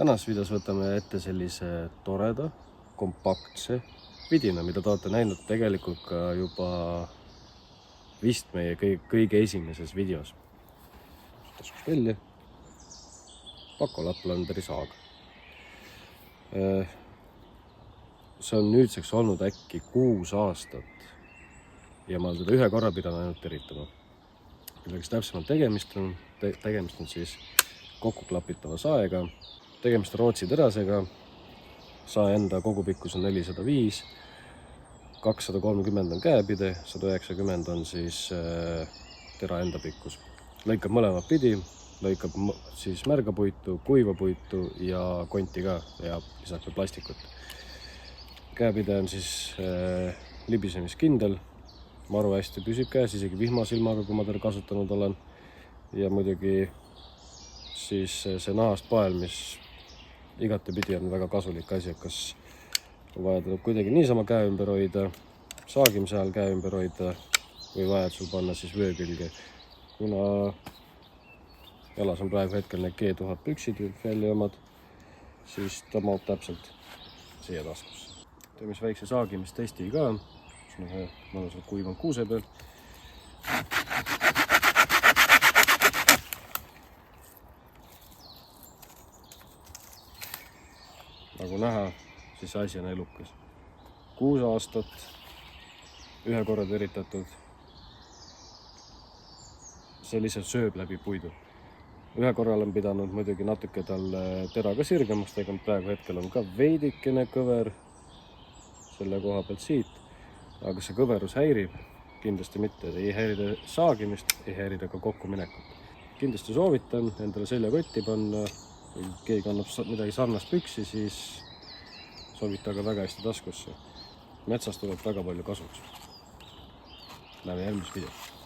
Tänases videos võtame ette sellise toreda, kompaktse vidina, mida te olete näinud tegelikult ka juba vist meie kõige esimeses videos. Taskust välja. Pako Laplanderi saag. See on nüüdseks olnud äkki 6 aastat ja ma olen teda ühe korra pidanud ainult eritama. Millegis täpsemalt tegemist on siis kokku klapitava saega. Tegemist Rootsi terasega, sae enda kogupikkus on 405, 230 on käepide, 190 on siis tera enda pikkus. Lõikab mõlemat pidi, lõikab siis märga puitu, kuiva puitu ja konti ka ja lisaks veel plastikut. Käepide on siis libisemiskindel, maru hästi püsib käes, isegi vihmasilmaga, kui ma teda kasutanud olen. Ja muidugi siis see nahast pael, mis igatepidi on väga kasulik asi, et kas on vaja teda kuidagi niisama käe ümber hoida, saagimise ajal käe ümber hoida või vaja sul panna siis vöö külge. Kuna jalas on praegu hetkel need G1000 püksid välja omad, siis ta mahub täpselt siia taskusse. Teeme siis väikse saagimistesti ka, kus on mõnusalt kuivanud kuuse peal. Nagu näha, siis asi on elukas. 6 aastat, ühe korra teritatud. See lihtsalt sööb läbi puidu. Ühe korra olen pidanud muidugi natuke tal teraga sirgemaks tegema, praegu hetkel on ka veidikene kõver selle koha pealt siit. Aga see kõverus häirib, kindlasti mitte. Ei häirida saagimist, ei häirida ka kokkuminekut. Kindlasti soovitan endale seljakotti panna. Kui keegi annab midagi sarnast püksi, siis sobitage väga hästi taskusse. Metsast tuleb väga palju kasuks. Näeme järgmises videos.